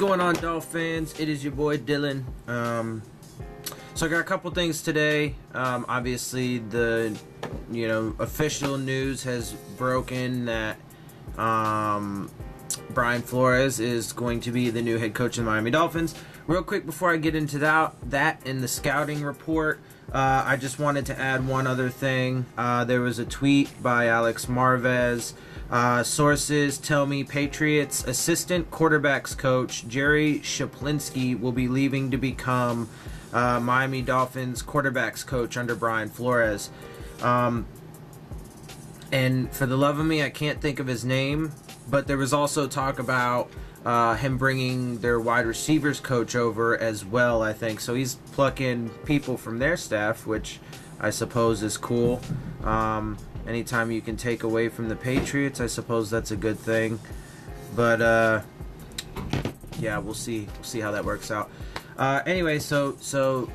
going on, Dolphins? It is your boy Dillon. So I got a couple things today. Obviously, the official news has broken that Brian Flores is going to be the new head coach of the Miami Dolphins. Real quick before I get into that in the scouting report, I just wanted to add one other thing. There was a tweet by Alex Marvez. Sources tell me Patriots assistant quarterbacks coach Jerry Shaplinski will be leaving to become Miami Dolphins quarterbacks coach under Brian Flores. And for the love of me, I can't think of his name, but there was also talk about him bringing their wide receivers coach over as well, I think. So he's plucking people from their staff, which I suppose is cool. Anytime you can take away from the Patriots, I suppose that's a good thing. But yeah, we'll see how that works out. Anyway, so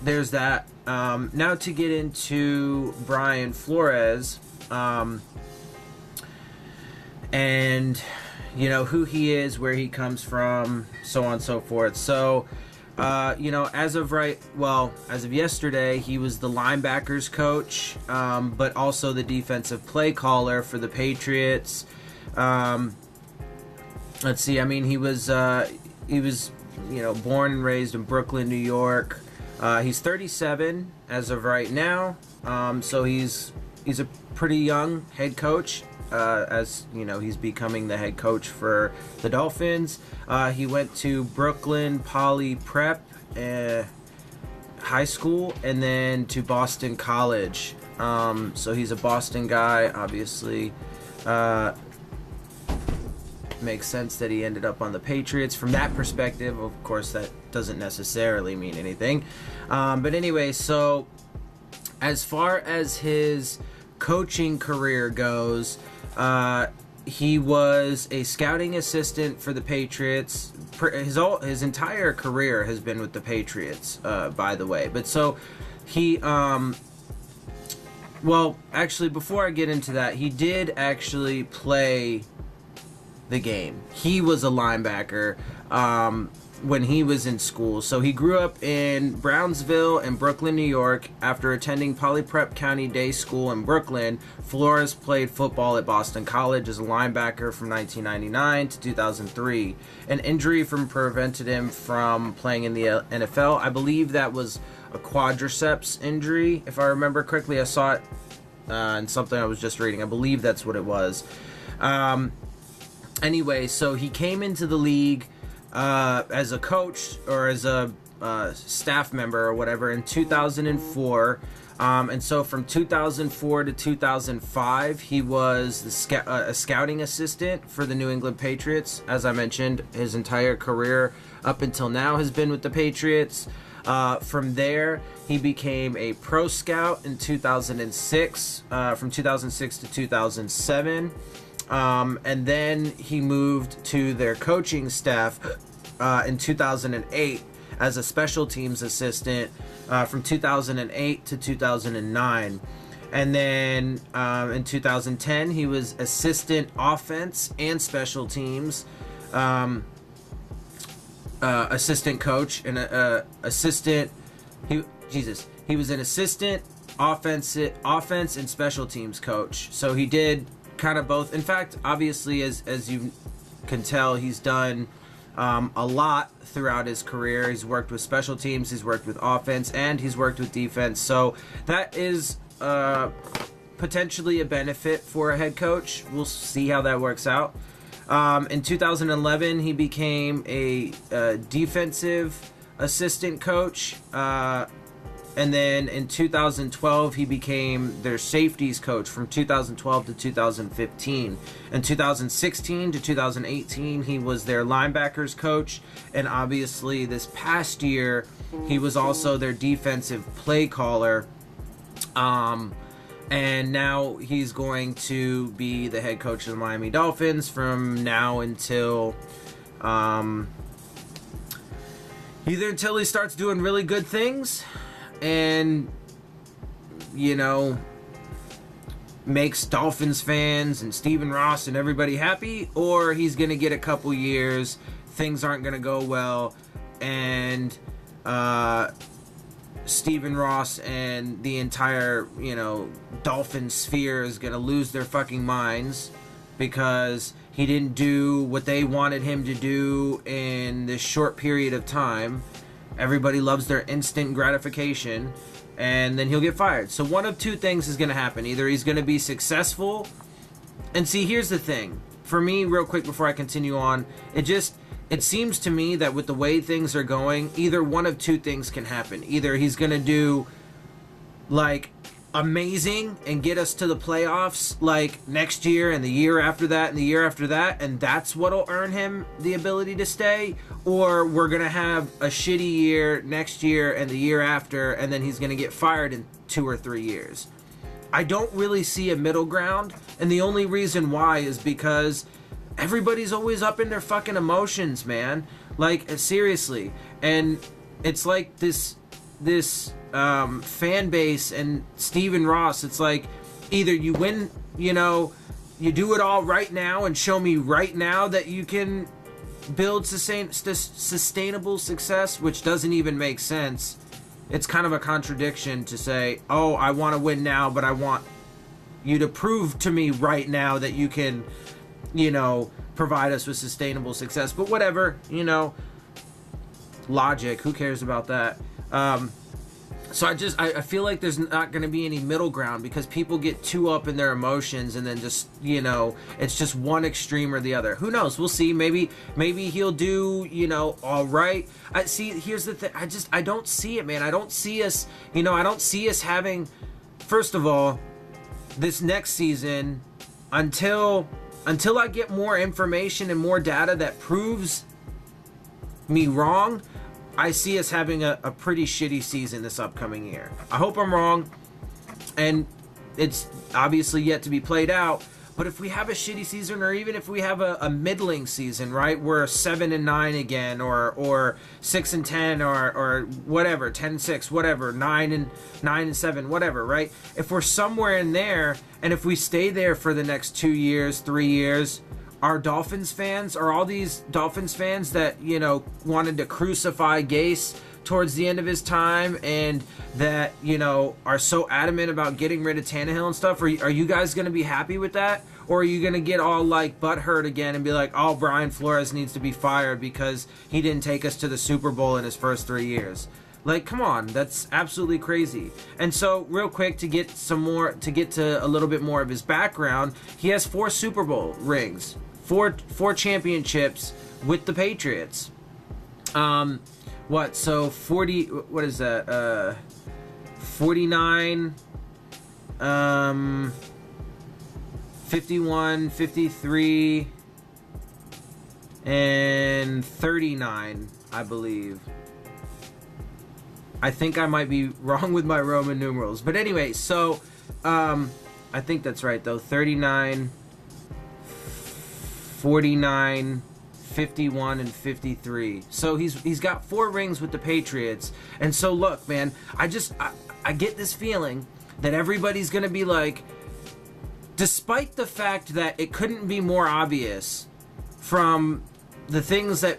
there's that. Now to get into Brian Flores, and who he is, where he comes from, so on and so forth. So as of yesterday, he was the linebackers coach, but also the defensive play caller for the Patriots. Let's see. I mean, he was born and raised in Brooklyn, New York. He's 37 as of right now. So he's a pretty young head coach. As he's becoming the head coach for the Dolphins. He went to Brooklyn Poly Prep High School and then to Boston College. So he's a Boston guy, obviously. Makes sense that he ended up on the Patriots. From that perspective, of course, that doesn't necessarily mean anything. But anyway, so as far as his coaching career goes, he was a scouting assistant for the Patriots. His entire career has been with the Patriots, by the way. But so he, actually, before I get into that, he did actually play the game. He was a linebacker when he was in school. So he grew up in Brownsville and Brooklyn, New York. After attending Poly Prep County Day School in Brooklyn, Flores played football at Boston College as a linebacker from 1999 to 2003. An injury prevented him from playing in the NFL. I believe that was a quadriceps injury, if I remember correctly. I saw it in something I was just reading. I believe that's what it was. Anyway, so he came into the league as a coach or as a staff member or whatever in 2004, and so from 2004 to 2005 he was a scouting assistant for the New England Patriots. As I mentioned, his entire career up until now has been with the Patriots. From there he became a pro scout in 2006, from 2006 to 2007. And then he moved to their coaching staff in 2008 as a special teams assistant from 2008 to 2009. And then in 2010, he was assistant offense and special teams assistant coach and assistant. He was an assistant offense and special teams coach. So he did kind of both. In fact, obviously, as you can tell, he's done a lot throughout his career. He's worked with special teams, he's worked with offense, and he's worked with defense. So that is potentially a benefit for a head coach. We'll see how that works out. In 2011, he became a defensive assistant coach. And then in 2012, he became their safeties coach from 2012 to 2015. In 2016 to 2018, he was their linebackers coach. And obviously, this past year, he was also their defensive play caller. And now he's going to be the head coach of the Miami Dolphins from now until either until he starts doing really good things and makes Dolphins fans and Stephen Ross and everybody happy, or he's going to get a couple years things aren't going to go well, and Stephen Ross and the entire, Dolphin sphere is going to lose their fucking minds because he didn't do what they wanted him to do in this short period of time. Everybody loves their instant gratification, and then he'll get fired. So one of two things is going to happen. Either he's going to be successful, and see, here's the thing. For me, real quick before I continue on, it seems to me that with the way things are going, either one of two things can happen. Either he's going to do, like, amazing and get us to the playoffs, like, next year and the year after that and the year after that, and that's what'll earn him the ability to stay, or we're going to have a shitty year next year and the year after, and then he's going to get fired in 2 or 3 years. I don't really see a middle ground, and the only reason why is because everybody's always up in their fucking emotions, man. Like, seriously. And it's like this fan base and Stephen Ross, it's like either you win, you do it all right now and show me right now that you can build sustainable success, which doesn't even make sense. It's kind of a contradiction to say, oh, I want to win now, but I want you to prove to me right now that you can, provide us with sustainable success. But whatever, logic, who cares about that? So I feel like there's not going to be any middle ground because people get too up in their emotions and then just, it's just one extreme or the other. Who knows? We'll see. Maybe he'll do, all right. Here's the thing. I don't see it, man. I don't see us, I don't see us having, first of all, this next season until I get more information and more data that proves me wrong. I see us having a pretty shitty season this upcoming year. I hope I'm wrong, and it's obviously yet to be played out, but if we have a shitty season, or even if we have a middling season, right, we're 7-9 again, or 6-10, or whatever, 10-6, whatever, 9-7, whatever, right? If we're somewhere in there, and if we stay there for the next 2 years, 3 years, are Dolphins fans, are all these Dolphins fans that, wanted to crucify Gase towards the end of his time and that, are so adamant about getting rid of Tannehill and stuff, are you guys going to be happy with that? Or are you going to get all, like, butthurt again and be like, oh, Brian Flores needs to be fired because he didn't take us to the Super Bowl in his first 3 years? Like, come on, that's absolutely crazy. And so, real quick, to get to a little bit more of his background, he has 4 Super Bowl rings. Four championships with the Patriots. So 40, what is that? 49, 51, 53, and 39, I believe. I think I might be wrong with my Roman numerals. But anyway, so, I think that's right, though. 39... 49, 51, and 53. So he's got 4 rings with the Patriots. And so look, man, I get this feeling that everybody's going to be like, despite the fact that it couldn't be more obvious from the things that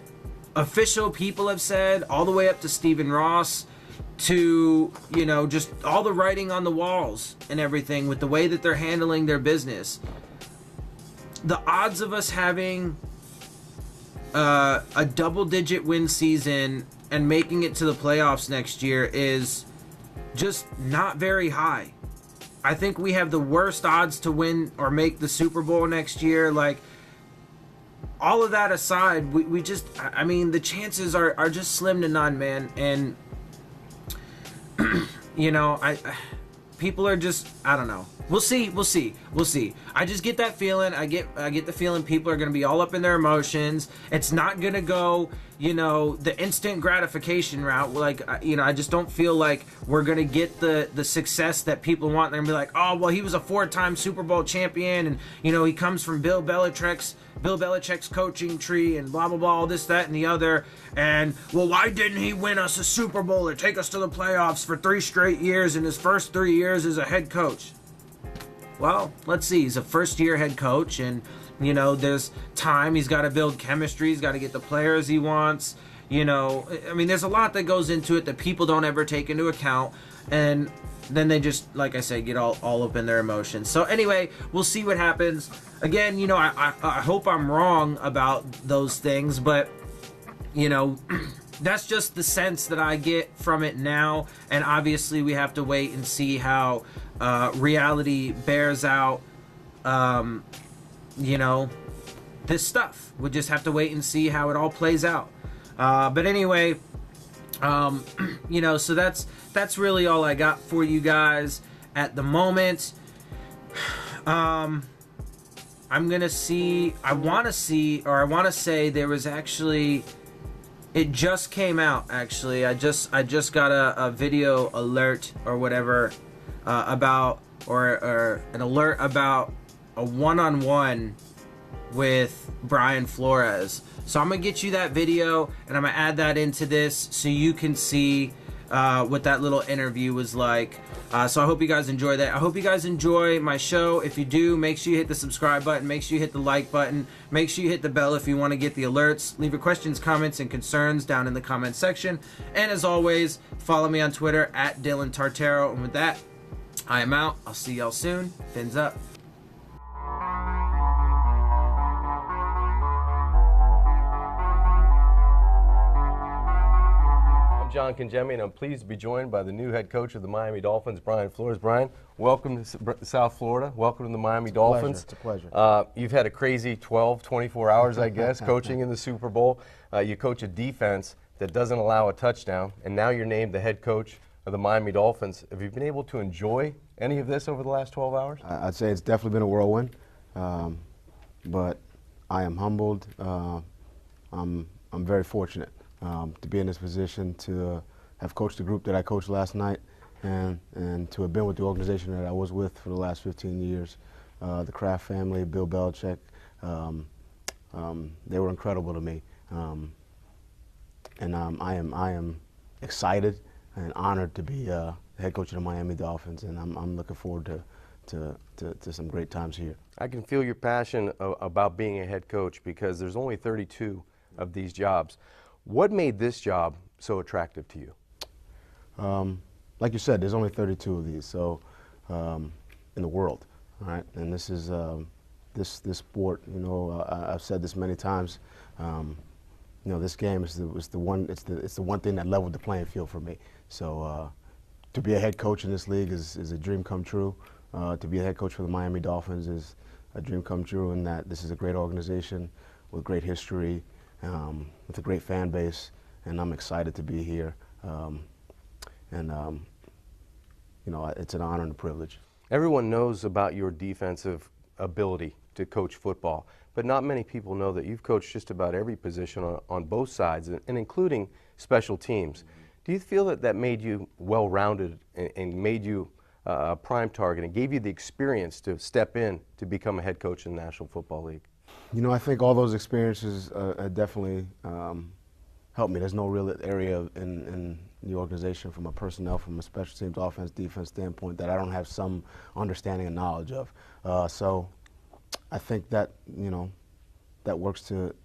official people have said, all the way up to Stephen Ross, to, just all the writing on the walls and everything with the way that they're handling their business. The odds of us having a double-digit win season and making it to the playoffs next year is just not very high. I think we have the worst odds to win or make the Super Bowl next year. Like, all of that aside, we just, the chances are just slim to none, man. And, people are just, I don't know. We'll see. I just get that feeling. I get the feeling people are going to be all up in their emotions. It's not going to go, the instant gratification route. Like, I just don't feel like we're going to get the success that people want. They're going to be like, oh, well, he was a 4-time Super Bowl champion, and, he comes from Bill Belichick's coaching tree, and blah, blah, blah, all this, that, and the other. And, well, why didn't he win us a Super Bowl or take us to the playoffs for 3 straight years in his first 3 years as a head coach? Well, let's see. He's a first-year head coach, and You know, there's time. He's got to build chemistry. He's got to get the players he wants. You know, I mean, there's a lot that goes into it that people don't ever take into account. And then they just, like I said, get all up in their emotions. So anyway, we'll see what happens. Again, you know, I hope I'm wrong about those things, but, you know, that's just the sense that I get from it now. And obviously we have to wait and see how reality bears out, you know, this stuff. We'll just have to wait and see how it all plays out. But anyway, you know, so that's really all I got for you guys at the moment. I want to say there was actually, it just came out actually. I just got a video alert or whatever about or an alert about a one-on-one with Brian Flores. So I'm gonna get you that video and I'm gonna add that into this so you can see what that little interview was like. So I hope you guys enjoy that. I hope you guys enjoy my show. If you do, make sure you hit the subscribe button. Make sure you hit the like button. Make sure you hit the bell if you want to get the alerts. Leave your questions, comments, and concerns down in the comment section. And as always, follow me on Twitter at Dillon Tartaro. And with that, I am out. I'll see y'all soon. Fins up. John Congemi, and I'm pleased to be joined by the new head coach of the Miami Dolphins, Brian Flores. Brian, welcome to South Florida. Welcome to the Miami Dolphins. It's a pleasure. You've had a crazy 12, 24 hours, I guess, coaching in the Super Bowl. You coach a defense that doesn't allow a touchdown, and now you're named the head coach of the Miami Dolphins. Have you been able to enjoy any of this over the last 12 hours? I'd say it's definitely been a whirlwind, but I am humbled. I'm very fortunate to be in this position, to have coached the group that I coached last night, and to have been with the organization that I was with for the last 15 years. The Kraft family, Bill Belichick, they were incredible to me. And I am excited and honored to be the head coach of the Miami Dolphins, and I'm looking forward to some great times here. I can feel your passion about being a head coach because there's only 32 of these jobs. What made this job so attractive to you? Like you said, there's only 32 of these, so in the world, all right? And this is this sport. You know, I've said this many times. You know, this game is the one thing that leveled the playing field for me. So to be a head coach in this league is a dream come true. To be a head coach for the Miami Dolphins is a dream come true, in that this is a great organization with great history, with a great fan base, and I'm excited to be here. You know, it's an honor and a privilege. Everyone knows about your defensive ability to coach football, but not many people know that you've coached just about every position on both sides, and including special teams. Do you feel that made you well-rounded and made you a prime target and gave you the experience to step in to become a head coach in the National Football League? You know, I think all those experiences definitely helped me. There's no real area in the organization, from a personnel, from a special teams, offense, defense standpoint, that I don't have some understanding and knowledge of. So I think that, you know, that works to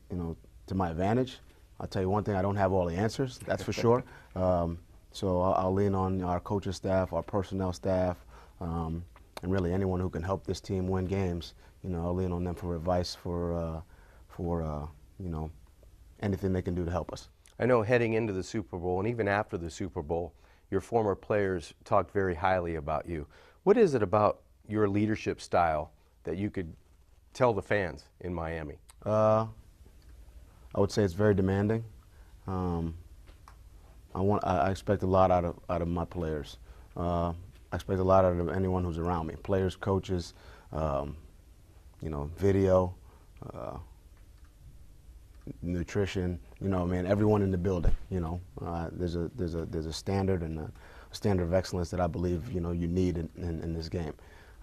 my advantage. I'll tell you one thing, I don't have all the answers, that's for sure. So I'll lean on our coaching staff, our personnel staff, and really anyone who can help this team win games. You know, I'll lean on them for advice, for you know, anything they can do to help us. I know heading into the Super Bowl and even after the Super Bowl, your former players talked very highly about you. What is it about your leadership style that you could tell the fans in Miami? I would say it's very demanding. I expect a lot out of my players. I expect a lot out of anyone who's around me. Players, coaches, you know, video, nutrition. You know, man, everyone in the building. You know, there's a standard and a standard of excellence that I believe, you know, you need in this game.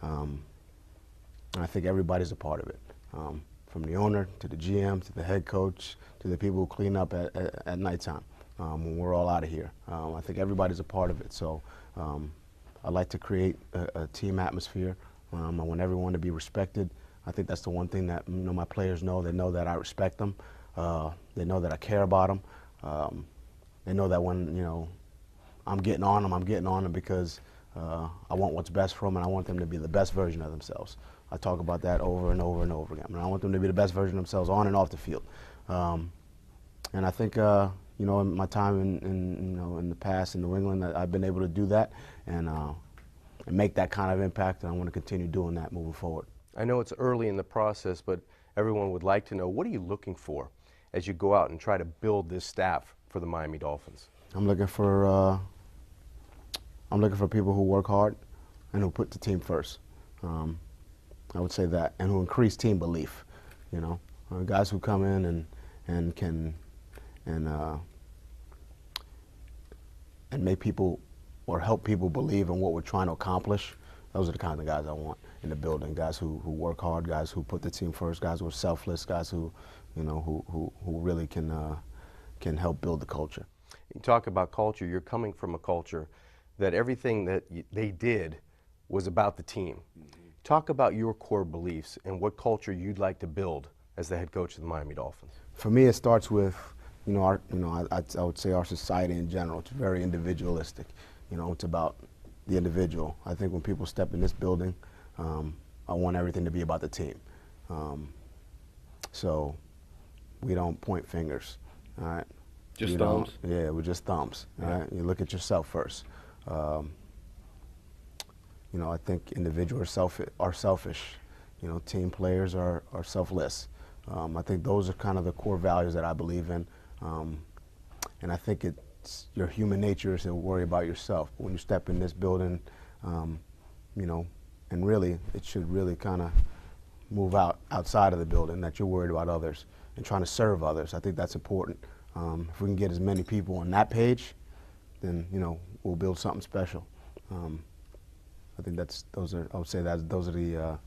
And I think everybody's a part of it. From the owner to the GM to the head coach to the people who clean up at nighttime when we're all out of here. I think everybody's a part of it. So I like to create a team atmosphere. I want everyone to be respected. I think that's the one thing that my players know. They know that I respect them. They know that I care about them. They know that when I'm getting on them because I want what's best for them, and I want them to be the best version of themselves. I talk about that over and over and over again. I want them to be the best version of themselves on and off the field. And I think in my time in the past in New England, I've been able to do that and make that kind of impact, and I want to continue doing that moving forward. I know it's early in the process, but everyone would like to know, what are you looking for as you go out and try to build this staff for the Miami Dolphins? I'm looking for people who work hard and who put the team first. I would say that, and who increase team belief. Guys who come in and can make people or help people believe in what we're trying to accomplish. Those are the kind of guys I want in the building. Guys who work hard, guys who put the team first, guys who are selfless, guys who really can help build the culture. You talk about culture. You're coming from a culture that everything that they did was about the team. Mm-hmm. Talk about your core beliefs and what culture you'd like to build as the head coach of the Miami Dolphins. For me, it starts with, I would say our society in general. It's very individualistic. It's about the individual. I think when people step in this building, I want everything to be about the team. So we don't point fingers, all right? Just thumbs? Yeah, we're just thumbs, all right? You look at yourself first. I think individuals are selfish. Team players are selfless. I think those are kind of the core values that I believe in. And I think it's your human nature is to worry about yourself. But when you step in this building, and really, it should really kind of move outside of the building, that you're worried about others and trying to serve others. I think that's important. If we can get as many people on that page, then we'll build something special. I think those are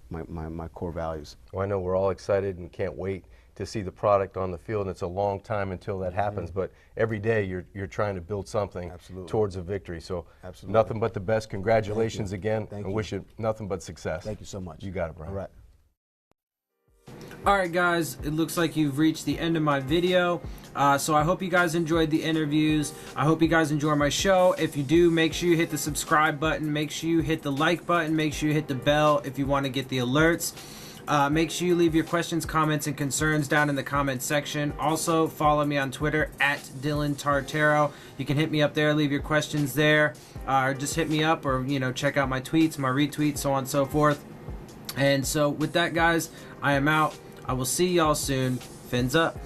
my core values. Well, I know we're all excited and can't wait to see the product on the field, and it's a long time until that happens, but every day you're trying to build something towards a victory. So nothing but the best. Congratulations again. I wish you nothing but success. Thank you so much. You got it, Brian. All right. Alright guys, it looks like you've reached the end of my video. So I hope you guys enjoyed the interviews. I hope you guys enjoy my show. If you do, make sure you hit the subscribe button. Make sure you hit the like button. Make sure you hit the bell if you want to get the alerts. Make sure you leave your questions, comments, and concerns down in the comments section. Also, follow me on Twitter at Dillon Tartaro. You can hit me up there, leave your questions there. Or just hit me up, or check out my tweets, my retweets, so on and so forth. And so with that, guys, I am out. I will see y'all soon. Fins up.